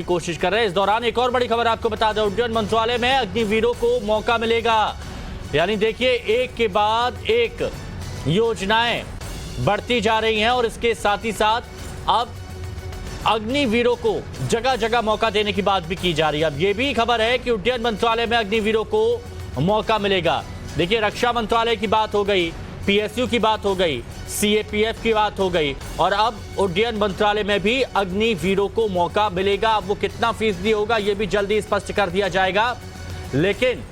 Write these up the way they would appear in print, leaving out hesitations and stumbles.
की कोशिश कर रहे हैं। इस दौरान एक और बड़ी खबर आपको बता दें, उड्डयन मंत्रालय में अग्निवीरों को मौका मिलेगा। यानी देखिए, एक के बाद एक योजनाएं बढ़ती जा रही हैं और इसके साथ ही साथ अब अग्निवीरों को जगह जगह मौका देने की बात भी की जा रही है। अब यह भी खबर है कि उड्डयन मंत्रालय में अग्निवीरों को मौका मिलेगा। देखिए, रक्षा मंत्रालय की बात हो गई, पीएसयू की बात हो गई, सीएपीएफ की बात हो गई और अब उड्डयन मंत्रालय में भी अग्निवीरों को मौका मिलेगा। अब वो कितना फीसदी होगा ये भी जल्दी स्पष्ट कर दिया जाएगा, लेकिन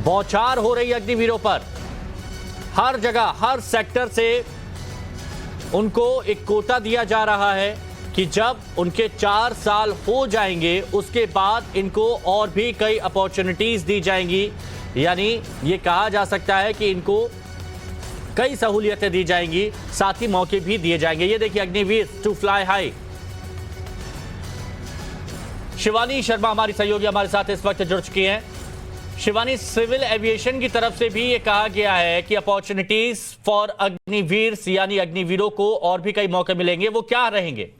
बौछार हो रही अग्निवीरों पर। हर जगह, हर सेक्टर से उनको एक कोटा दिया जा रहा है कि जब उनके 4 साल हो जाएंगे उसके बाद इनको और भी कई अपॉर्चुनिटीज दी जाएंगी। यानी ये कहा जा सकता है कि इनको कई सहूलियतें दी जाएंगी, साथ ही मौके भी दिए जाएंगे। ये देखिए, Agniveer to fly high. Shivani Sharma हमारी सहयोगी हमारे साथ इस वक्त जुड़ चुकी हैं। शिवानी, सिविल एविएशन की तरफ से भी ये कहा गया है कि अपॉर्चुनिटीज फॉर अग्निवीर यानी अग्निवीरों को और भी कई मौके मिलेंगे, वो क्या रहेंगे?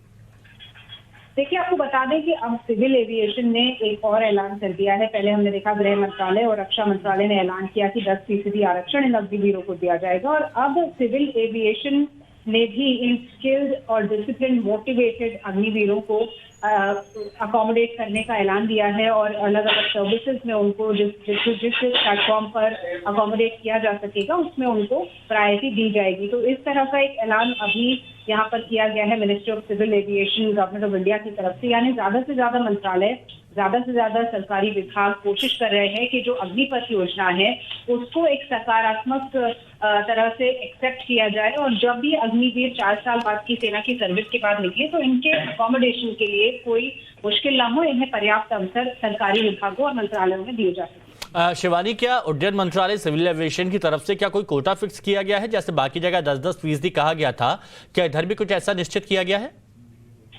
देखिए, आपको बता दें कि अब सिविल एविएशन ने एक और ऐलान कर दिया है। पहले हमने देखा गृह मंत्रालय और रक्षा मंत्रालय ने ऐलान किया कि 10% आरक्षण इन अग्निवीरों को दिया जाएगा और अब सिविल एविएशन ने भी इन स्किल्ड और डिसिप्लिन मोटिवेटेड अग्निवीरों को अकोमोडेट करने का ऐलान दिया है और अलग अलग सर्विसेज में उनको जिस प्लेटफॉर्म पर अकोमोडेट किया जा सकेगा उसमें उनको प्रायोरिटी दी जाएगी। तो इस तरह का एक ऐलान अभी यहाँ पर किया गया है ministry of civil aviation government of India की तरफ से। यानी ज्यादा से ज्यादा मंत्रालय, ज्यादा से ज्यादा सरकारी विभाग कोशिश कर रहे हैं कि जो अग्निपथ योजना है उसको एक सकारात्मक तरह से एक्सेप्ट किया जाए और जब भी अग्निवीर 4 साल बाद की सेना की सर्विस के बाद निकले तो इनके अकोमोडेशन के लिए कोई मुश्किल ना हो, इन्हें पर्याप्त अवसर सरकारी विभागों और मंत्रालयों में दिए जा सके। शिवानी, क्या उड्डयन मंत्रालय सिविल एविएशन की तरफ से क्या कोई कोटा फिक्स किया गया है? जैसे बाकी जगह 10-10% कहा गया था, क्या इधर भी कुछ ऐसा निश्चित किया गया है?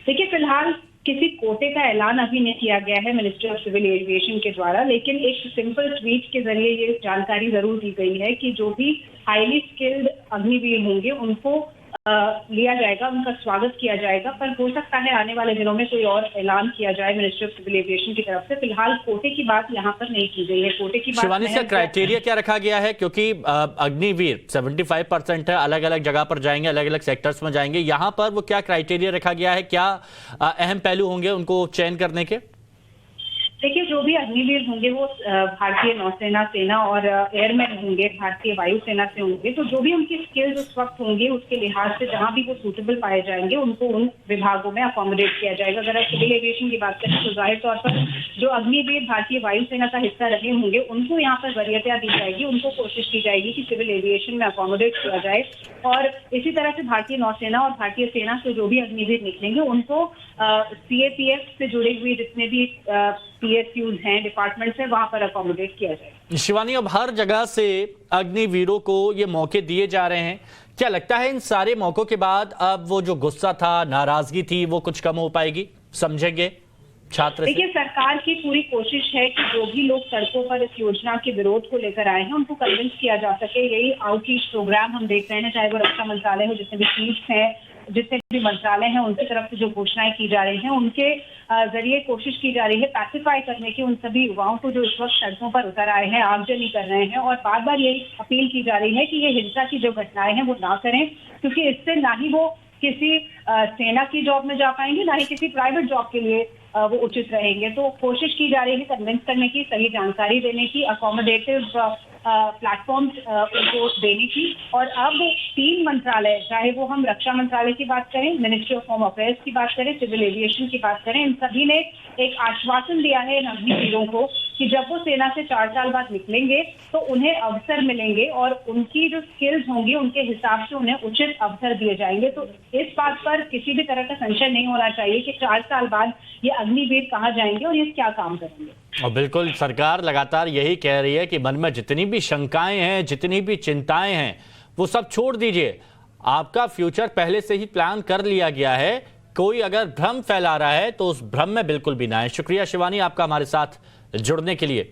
देखिए, फिलहाल किसी कोटे का ऐलान अभी नहीं किया गया है मिनिस्ट्री ऑफ सिविल एविएशन के द्वारा, लेकिन एक सिंपल ट्वीट के जरिए ये जानकारी जरूर दी गई है कि जो भी हाईली स्किल्ड अग्निवीर होंगे उनको लिया जाएगा, उनका स्वागत किया जाएगा। पर हो सकता है आने वाले दिनों में कोई और ऐलान किया जाए मिनिस्ट्री ऑफ सिविल एविएशन की तरफ से। फिलहाल कोटे की बात यहाँ पर नहीं की गई है। कोटे की बात शिवानी, इसका क्राइटेरिया क्या रखा गया है? क्योंकि अग्निवीर 75% है, अलग अलग जगह पर जाएंगे, अलग अलग सेक्टर्स में जाएंगे। यहाँ पर वो क्या क्राइटेरिया रखा गया है? क्या अहम पहलू होंगे उनको चयन करने के? देखिए, जो भी अग्निवीर होंगे वो भारतीय नौसेना, सेना और एयरमैन होंगे, भारतीय वायुसेना से होंगे। तो जो भी उनकी स्किल्स उस वक्त होंगे उसके लिहाज से जहां भी वो सूटेबल पाए जाएंगे उनको उन विभागों में अकोमोडेट किया जाएगा। अगर आप सिविल एविएशन की बात करें तो जाहिर तौर पर जो अग्निवीर भारतीय वायुसेना का हिस्सा रहे होंगे उनको यहाँ पर वरीयता दी जाएगी, उनको कोशिश की जाएगी कि सिविल एविएशन में अकोमोडेट किया जाए। और इसी तरह से भारतीय नौसेना और भारतीय सेना से जो भी अग्निवीर निकलेंगे उनको सीएपीएफ से जुड़े हुए जितने भी पीएसयूज हैं, डिपार्टमेंट्स हैं, वहां पर अकोमोडेट किया जाए। शिवानी, अब हर जगह से अग्निवीरों को ये मौके दिए जा रहे हैं। क्या लगता है इन सारे मौकों के बाद अब वो जो गुस्सा था, नाराजगी थी, वो कुछ कम हो पाएगी? समझेंगे छात्र? देखिए, सरकार की पूरी कोशिश है कि जो भी लोग सड़कों पर इस योजना के विरोध को लेकर आए हैं उनको कन्विंस किया जा सके। यही आउटरीच प्रोग्राम हम देख रहे हैं, चाहे वो रक्षा मंत्रालय हो, जितने भी चीफ्स हैं, जितने भी मंत्रालय हैं, उनकी तरफ से जो घोषणाएं की जा रही हैं उनके जरिए कोशिश की जा रही है पैसिफाई करने की उन सभी युवाओं को जो इस वक्त सड़कों पर उतर आए हैं, आगजनी कर रहे हैं। और बार बार यही अपील की जा रही है कि ये हिंसा की जो घटनाएं हैं वो ना करें, क्योंकि इससे ना ही वो किसी सेना की जॉब में जा पाएंगे, ना ही किसी प्राइवेट जॉब के लिए वो उचित रहेंगे। तो कोशिश की जा रही है कन्विंस करने की, सही जानकारी देने की, अकोमोडेटिव प्लेटफॉर्म्स उनको देने की। और अब 3 मंत्रालय, चाहे वो हम रक्षा मंत्रालय की बात करें, मिनिस्ट्री ऑफ होम अफेयर्स की बात करें, सिविल एविएशन की बात करें, इन सभी ने एक आश्वासन दिया है इन अग्निवीरों को कि जब वो सेना से 4 साल बाद निकलेंगे तो उन्हें अवसर मिलेंगे और उनकी जो स्किल्स होंगी उनके हिसाब से उन्हें उचित अवसर दिए जाएंगे। तो इस बात पर किसी भी तरह का संशय नहीं होना चाहिए कि 4 साल बाद ये अग्निवीर कहाँ जाएंगे और ये क्या काम करेंगे। और बिल्कुल, सरकार लगातार यही कह रही है कि मन में जितनी भी शंकाएं हैं, जितनी भी चिंताएं हैं, वो सब छोड़ दीजिए। आपका फ्यूचर पहले से ही प्लान कर लिया गया है। कोई अगर भ्रम फैला रहा है तो उस भ्रम में बिल्कुल भी ना है। शुक्रिया शिवानी, आपका हमारे साथ जुड़ने के लिए।